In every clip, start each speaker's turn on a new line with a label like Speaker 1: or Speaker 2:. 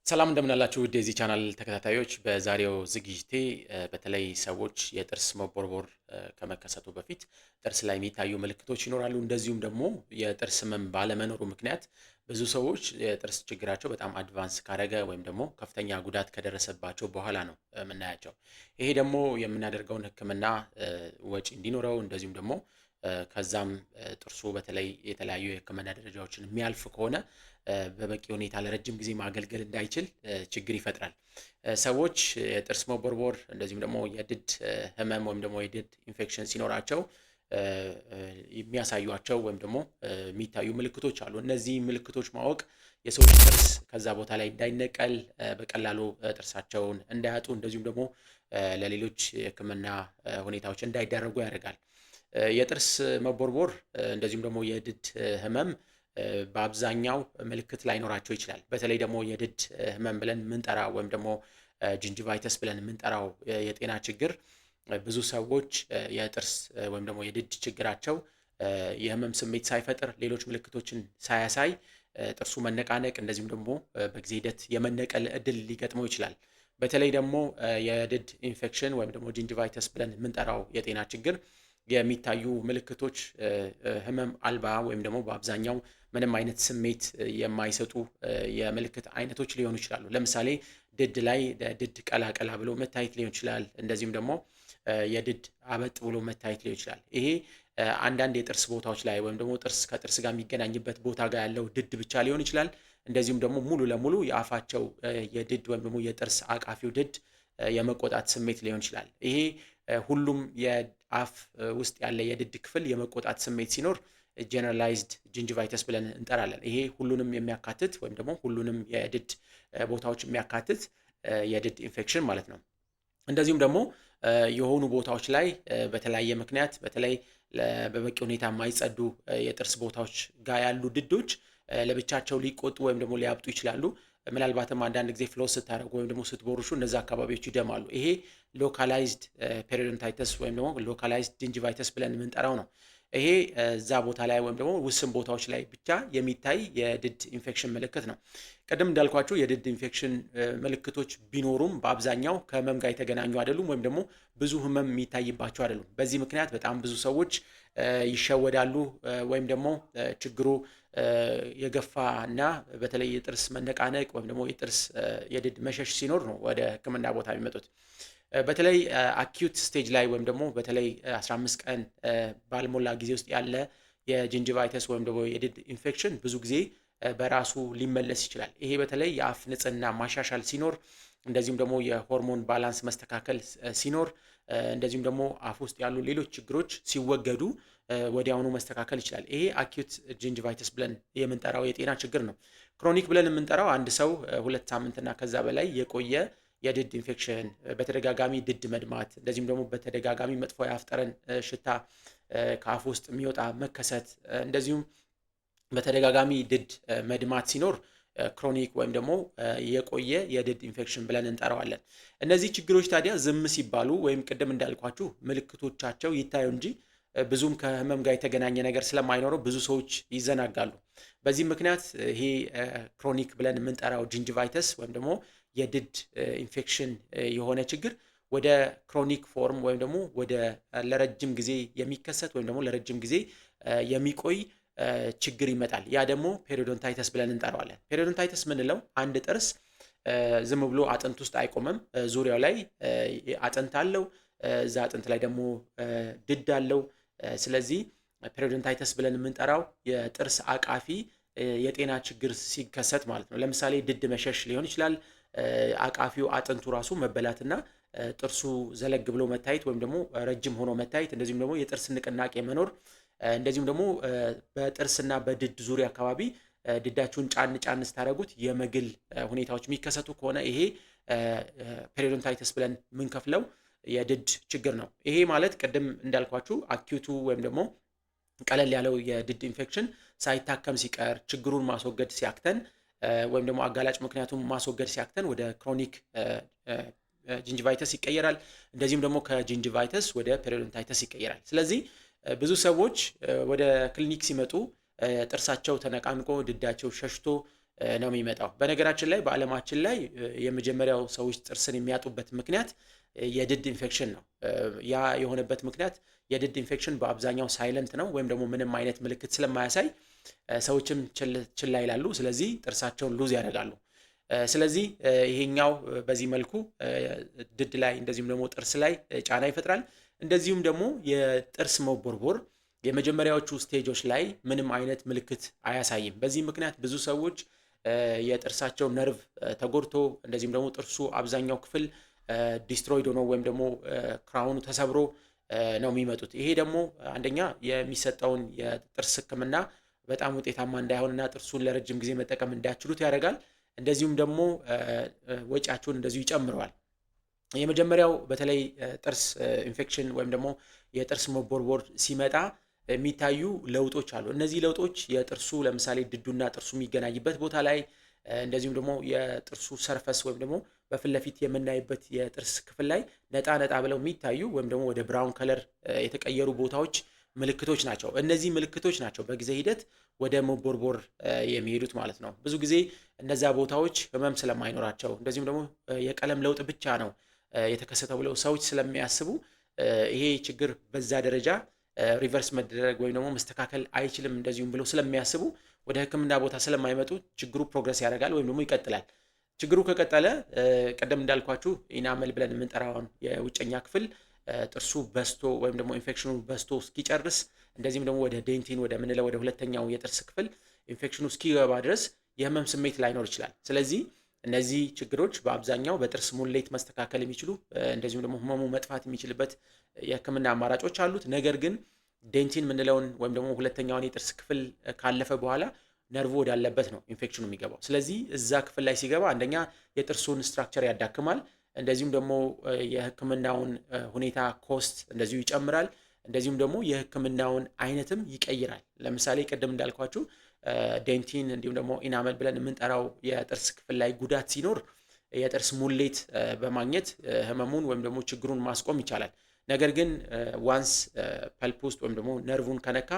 Speaker 1: ሰላም እንደምን አላችሁ ውድ የዚህ ቻናል ተከታታዮች። በዛሬው ዝግጅቴ በተለይ ሰዎች የጥርስ መቦርቦር ከመከሰቱ በፊት ጥርስ ላይ የሚታዩ ምልክቶች ይኖራሉ። እንደዚሁም ደግሞ የጥርስ ህመም ባለመኖሩ ምክንያት ብዙ ሰዎች የጥርስ ችግራቸው በጣም አድቫንስ ካረገ ወይም ደግሞ ከፍተኛ ጉዳት ከደረሰባቸው በኋላ ነው የምናያቸው። ይሄ ደግሞ የምናደርገውን ሕክምና ወጪ እንዲኖረው እንደዚሁም ደግሞ ከዛም ጥርሱ በተለይ የተለያዩ የሕክምና ደረጃዎችን የሚያልፍ ከሆነ በበቂ ሁኔታ ለረጅም ጊዜ ማገልገል እንዳይችል ችግር ይፈጥራል። ሰዎች የጥርስ መቦርቦር እንደዚሁም ደግሞ የድድ ህመም ወይም ደግሞ የድድ ኢንፌክሽን ሲኖራቸው የሚያሳዩቸው ወይም ደግሞ የሚታዩ ምልክቶች አሉ። እነዚህ ምልክቶች ማወቅ የሰዎች ጥርስ ከዛ ቦታ ላይ እንዳይነቀል፣ በቀላሉ ጥርሳቸውን እንዳያጡ እንደዚሁም ደግሞ ለሌሎች የህክምና ሁኔታዎች እንዳይዳረጉ ያደርጋል። የጥርስ መቦርቦር እንደዚሁም ደግሞ የድድ ህመም በአብዛኛው ምልክት ላይኖራቸው ይችላል። በተለይ ደግሞ የድድ ህመም ብለን የምንጠራው ወይም ደግሞ ጂንጂቫይተስ ብለን የምንጠራው የጤና ችግር ብዙ ሰዎች የጥርስ ወይም ደግሞ የድድ ችግራቸው የህመም ስሜት ሳይፈጥር ሌሎች ምልክቶችን ሳያሳይ ጥርሱ መነቃነቅ እንደዚሁም ደግሞ በጊዜ ሂደት የመነቀል እድል ሊገጥመው ይችላል። በተለይ ደግሞ የድድ ኢንፌክሽን ወይም ደግሞ ጂንጂቫይተስ ብለን የምንጠራው የጤና ችግር የሚታዩ ምልክቶች ህመም አልባ ወይም ደግሞ በአብዛኛው ምንም አይነት ስሜት የማይሰጡ የምልክት አይነቶች ሊሆኑ ይችላሉ። ለምሳሌ ድድ ላይ ድድ ቀላቀላ ብሎ መታየት ሊሆን ይችላል። እንደዚሁም ደግሞ የድድ አበጥ ብሎ መታየት ሊሆን ይችላል። ይሄ አንዳንድ የጥርስ ቦታዎች ላይ ወይም ደግሞ ጥርስ ከጥርስ ጋር የሚገናኝበት ቦታ ጋር ያለው ድድ ብቻ ሊሆን ይችላል። እንደዚሁም ደግሞ ሙሉ ለሙሉ የአፋቸው የድድ ወይም ደግሞ የጥርስ አቃፊው ድድ የመቆጣት ስሜት ሊሆን ይችላል። ይሄ ሁሉም የአፍ ውስጥ ያለ የድድ ክፍል የመቆጣት ስሜት ሲኖር ጀነራላይዝድ ጂንጂቫይተስ ብለን እንጠራለን። ይሄ ሁሉንም የሚያካትት ወይም ደግሞ ሁሉንም የድድ ቦታዎች የሚያካትት የድድ ኢንፌክሽን ማለት ነው። እንደዚሁም ደግሞ የሆኑ ቦታዎች ላይ በተለያየ ምክንያት በተለይ በበቂ ሁኔታ የማይጸዱ የጥርስ ቦታዎች ጋር ያሉ ድዶች ለብቻቸው ሊቆጡ ወይም ደግሞ ሊያብጡ ይችላሉ። ምናልባትም አንዳንድ ጊዜ ፍሎስ ስታደርጉ ወይም ደግሞ ስትቦርሹ እነዚ አካባቢዎች ይደማሉ። ይሄ ሎካላይዝድ ፔሪዮዶንታይተስ ወይም ደግሞ ሎካላይዝድ ጂንጂቫይተስ ብለን የምንጠራው ነው። ይሄ እዛ ቦታ ላይ ወይም ደግሞ ውስን ቦታዎች ላይ ብቻ የሚታይ የድድ ኢንፌክሽን ምልክት ነው። ቅድም እንዳልኳቸው የድድ ኢንፌክሽን ምልክቶች ቢኖሩም በአብዛኛው ከህመም ጋር የተገናኙ አይደሉም፣ ወይም ደግሞ ብዙ ህመም የሚታይባቸው አይደሉም። በዚህ ምክንያት በጣም ብዙ ሰዎች ይሸወዳሉ ወይም ደግሞ ችግሩ የገፋ እና በተለይ የጥርስ መነቃነቅ ወይም ደግሞ የጥርስ የድድ መሸሽ ሲኖር ነው ወደ ህክምና ቦታ የሚመጡት። በተለይ አኪዩት ስቴጅ ላይ ወይም ደግሞ በተለይ 15 ቀን ባልሞላ ጊዜ ውስጥ ያለ የጂንጂቫይተስ ወይም ደግሞ የድድ ኢንፌክሽን ብዙ ጊዜ በራሱ ሊመለስ ይችላል። ይሄ በተለይ የአፍ ንጽህና ማሻሻል ሲኖር፣ እንደዚሁም ደግሞ የሆርሞን ባላንስ መስተካከል ሲኖር፣ እንደዚሁም ደግሞ አፍ ውስጥ ያሉ ሌሎች ችግሮች ሲወገዱ ወዲያውኑ መስተካከል ይችላል። ይሄ አኪዩት ጂንጂቫይተስ ብለን የምንጠራው የጤና ችግር ነው። ክሮኒክ ብለን የምንጠራው አንድ ሰው 2 ሳምንትና ከዛ በላይ የቆየ የድድ ኢንፌክሽን፣ በተደጋጋሚ ድድ መድማት፣ እንደዚሁም ደግሞ በተደጋጋሚ መጥፎ የአፍ ጠረን ሽታ ከአፍ ውስጥ የሚወጣ መከሰት፣ እንደዚሁም በተደጋጋሚ ድድ መድማት ሲኖር ክሮኒክ ወይም ደግሞ የቆየ የድድ ኢንፌክሽን ብለን እንጠራዋለን። እነዚህ ችግሮች ታዲያ ዝም ሲባሉ ወይም ቅድም እንዳልኳችሁ ምልክቶቻቸው ይታዩ እንጂ ብዙም ከህመም ጋር የተገናኘ ነገር ስለማይኖረው ብዙ ሰዎች ይዘናጋሉ። በዚህ ምክንያት ይሄ ክሮኒክ ብለን የምንጠራው ጂንጂቫይተስ ወይም ደግሞ የድድ ኢንፌክሽን የሆነ ችግር ወደ ክሮኒክ ፎርም ወይም ደግሞ ወደ ለረጅም ጊዜ የሚከሰት ወይም ደግሞ ለረጅም ጊዜ የሚቆይ ችግር ይመጣል። ያ ደግሞ ፔሪዮዶንታይተስ ብለን እንጠራዋለን። ፔሪዮዶንታይተስ ምንለው አንድ ጥርስ ዝም ብሎ አጥንት ውስጥ አይቆምም። ዙሪያው ላይ አጥንት አለው። እዛ አጥንት ላይ ደግሞ ድድ አለው። ስለዚህ ፔሪዮዶንታይተስ ብለን የምንጠራው የጥርስ አቃፊ የጤና ችግር ሲከሰት ማለት ነው። ለምሳሌ ድድ መሸሽ ሊሆን ይችላል። አቃፊው አጥንቱ ራሱ መበላትና ጥርሱ ዘለግ ብሎ መታየት ወይም ደግሞ ረጅም ሆኖ መታየት፣ እንደዚሁም ደግሞ የጥርስ ንቅናቄ መኖር፣ እንደዚሁም ደግሞ በጥርስና በድድ ዙሪያ አካባቢ ድዳችሁን ጫን ጫን ስታደርጉት የመግል ሁኔታዎች የሚከሰቱ ከሆነ ይሄ ፔሪዮዶንታይተስ ብለን የምንከፍለው የድድ ችግር ነው። ይሄ ማለት ቅድም እንዳልኳችሁ አኪዩቱ ወይም ደግሞ ቀለል ያለው የድድ ኢንፌክሽን ሳይታከም ሲቀር ችግሩን ማስወገድ ሲያክተን ወይም ደግሞ አጋላጭ ምክንያቱም ማስወገድ ሲያክተን ወደ ክሮኒክ ጂንጂቫይተስ ይቀየራል። እንደዚሁም ደግሞ ከጂንጂቫይተስ ወደ ፔሪዮዶንታይተስ ይቀየራል። ስለዚህ ብዙ ሰዎች ወደ ክሊኒክ ሲመጡ ጥርሳቸው ተነቃንቆ ድዳቸው ሸሽቶ ነው የሚመጣው። በነገራችን ላይ በዓለማችን ላይ የመጀመሪያው ሰዎች ጥርስን የሚያጡበት ምክንያት የድድ ኢንፌክሽን ነው። ያ የሆነበት ምክንያት የድድ ኢንፌክሽን በአብዛኛው ሳይለንት ነው ወይም ደግሞ ምንም አይነት ምልክት ስለማያሳይ ሰዎችም ችላ ይላሉ። ስለዚህ ጥርሳቸውን ሉዝ ያደርጋሉ። ስለዚህ ይሄኛው በዚህ መልኩ ድድ ላይ እንደዚሁም ደግሞ ጥርስ ላይ ጫና ይፈጥራል። እንደዚሁም ደግሞ የጥርስ መቦርቦር የመጀመሪያዎቹ ስቴጆች ላይ ምንም አይነት ምልክት አያሳይም። በዚህ ምክንያት ብዙ ሰዎች የጥርሳቸው ነርቭ ተጎድቶ እንደዚሁም ደግሞ ጥርሱ አብዛኛው ክፍል ዲስትሮይድ ሆኖ ወይም ደግሞ ክራውኑ ተሰብሮ ነው የሚመጡት። ይሄ ደግሞ አንደኛ የሚሰጠውን የጥርስ ሕክምና በጣም ውጤታማ እንዳይሆንና ጥርሱን ለረጅም ጊዜ መጠቀም እንዳይችሉት ያደርጋል። እንደዚሁም ደግሞ ወጪያቸውን እንደዚሁ ይጨምረዋል። የመጀመሪያው በተለይ ጥርስ ኢንፌክሽን ወይም ደግሞ የጥርስ መቦርቦር ሲመጣ የሚታዩ ለውጦች አሉ። እነዚህ ለውጦች የጥርሱ ለምሳሌ ድዱና ጥርሱ የሚገናኝበት ቦታ ላይ እንደዚሁም ደግሞ የጥርሱ ሰርፈስ ወይም ደግሞ በፊት ለፊት የምናይበት የጥርስ ክፍል ላይ ነጣ ነጣ ብለው የሚታዩ ወይም ደግሞ ወደ ብራውን ከለር የተቀየሩ ቦታዎች ምልክቶች ናቸው። እነዚህ ምልክቶች ናቸው በጊዜ ሂደት ወደ መቦርቦር የሚሄዱት ማለት ነው። ብዙ ጊዜ እነዛ ቦታዎች ህመም ስለማይኖራቸው እንደዚሁም ደግሞ የቀለም ለውጥ ብቻ ነው የተከሰተው ብለው ሰዎች ስለሚያስቡ ይሄ ችግር በዛ ደረጃ ሪቨርስ መደረግ ወይም ደግሞ መስተካከል አይችልም እንደዚሁም ብለው ስለሚያስቡ ወደ ሕክምና ቦታ ስለማይመጡ ችግሩ ፕሮግረስ ያደርጋል ወይም ደግሞ ይቀጥላል። ችግሩ ከቀጠለ ቀደም እንዳልኳችሁ ኢናመል ብለን የምንጠራውን የውጨኛ ክፍል ጥርሱ በስቶ ወይም ደግሞ ኢንፌክሽኑ በስቶ እስኪጨርስ እንደዚህም ደግሞ ወደ ዴንቲን ወደ ምንለው ወደ ሁለተኛው የጥርስ ክፍል ኢንፌክሽኑ እስኪገባ ድረስ የህመም ስሜት ላይኖር ይችላል። ስለዚህ እነዚህ ችግሮች በአብዛኛው በጥርስ ሙሌት መስተካከል የሚችሉ እንደዚሁም ደግሞ ህመሙ መጥፋት የሚችልበት የህክምና አማራጮች አሉት። ነገር ግን ዴንቲን ምንለውን ወይም ደግሞ ሁለተኛውን የጥርስ ክፍል ካለፈ በኋላ ነርቭ ወዳለበት ነው ኢንፌክሽኑ የሚገባው። ስለዚህ እዛ ክፍል ላይ ሲገባ አንደኛ የጥርሱን ስትራክቸር ያዳክማል፣ እንደዚሁም ደግሞ የህክምናውን ሁኔታ ኮስት እንደዚሁ ይጨምራል፣ እንደዚሁም ደግሞ የህክምናውን አይነትም ይቀይራል። ለምሳሌ ቅድም እንዳልኳችሁ ዴንቲን እንዲሁም ደግሞ ኢናመል ብለን የምንጠራው የጥርስ ክፍል ላይ ጉዳት ሲኖር የጥርስ ሙሌት በማግኘት ህመሙን ወይም ደግሞ ችግሩን ማስቆም ይቻላል። ነገር ግን ዋንስ ፐልፕ ውስጥ ወይም ደግሞ ነርቭን ከነካ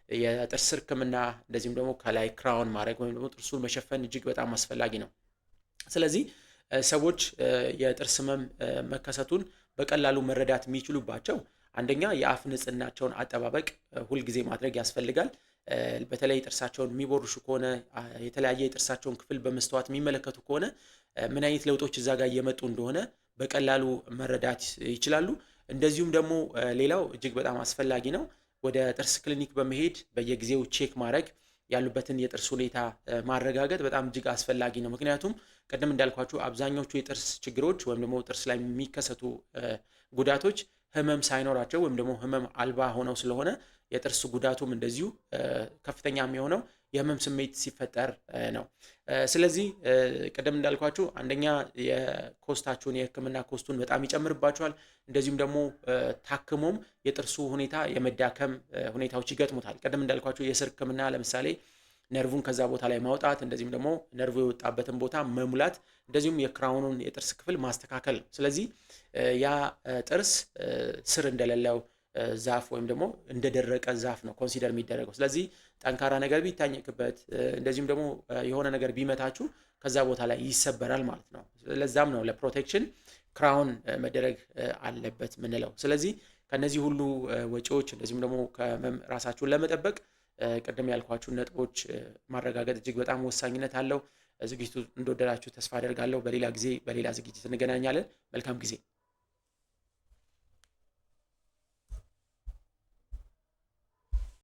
Speaker 1: የጥርስ ህክምና እንደዚህም ደግሞ ከላይ ክራውን ማድረግ ወይም ደግሞ ጥርሱን መሸፈን እጅግ በጣም አስፈላጊ ነው። ስለዚህ ሰዎች የጥርስ ህመም መከሰቱን በቀላሉ መረዳት የሚችሉባቸው አንደኛ የአፍ ንጽህናቸውን አጠባበቅ ሁልጊዜ ማድረግ ያስፈልጋል። በተለይ ጥርሳቸውን የሚቦርሹ ከሆነ የተለያየ የጥርሳቸውን ክፍል በመስተዋት የሚመለከቱ ከሆነ ምን አይነት ለውጦች እዛ ጋር እየመጡ እንደሆነ በቀላሉ መረዳት ይችላሉ። እንደዚሁም ደግሞ ሌላው እጅግ በጣም አስፈላጊ ነው፣ ወደ ጥርስ ክሊኒክ በመሄድ በየጊዜው ቼክ ማድረግ ያሉበትን የጥርስ ሁኔታ ማረጋገጥ በጣም እጅግ አስፈላጊ ነው። ምክንያቱም ቅድም እንዳልኳችሁ አብዛኞቹ የጥርስ ችግሮች ወይም ደግሞ ጥርስ ላይ የሚከሰቱ ጉዳቶች ህመም ሳይኖራቸው ወይም ደግሞ ህመም አልባ ሆነው ስለሆነ የጥርስ ጉዳቱም እንደዚሁ ከፍተኛ የሚሆነው የህመም ስሜት ሲፈጠር ነው። ስለዚህ ቅድም እንዳልኳችሁ አንደኛ የኮስታችሁን የህክምና ኮስቱን በጣም ይጨምርባችኋል። እንደዚሁም ደግሞ ታክሞም የጥርሱ ሁኔታ የመዳከም ሁኔታዎች ይገጥሙታል። ቅድም እንዳልኳችሁ የስር ህክምና ለምሳሌ ነርቭን ከዛ ቦታ ላይ ማውጣት፣ እንደዚሁም ደግሞ ነርቭ የወጣበትን ቦታ መሙላት፣ እንደዚሁም የክራውኑን የጥርስ ክፍል ማስተካከል ነው። ስለዚህ ያ ጥርስ ስር እንደሌለው ዛፍ ወይም ደግሞ እንደደረቀ ዛፍ ነው ኮንሲደር የሚደረገው። ስለዚህ ጠንካራ ነገር ቢታኘክበት እንደዚሁም ደግሞ የሆነ ነገር ቢመታችሁ ከዛ ቦታ ላይ ይሰበራል ማለት ነው። ለዛም ነው ለፕሮቴክሽን ክራውን መደረግ አለበት ምንለው። ስለዚህ ከነዚህ ሁሉ ወጪዎች እንደዚሁም ደግሞ ራሳችሁን ለመጠበቅ ቅድም ያልኳችሁ ነጥቦች ማረጋገጥ እጅግ በጣም ወሳኝነት አለው። ዝግጅቱ እንደወደዳችሁ ተስፋ አደርጋለሁ። በሌላ ጊዜ በሌላ ዝግጅት እንገናኛለን። መልካም ጊዜ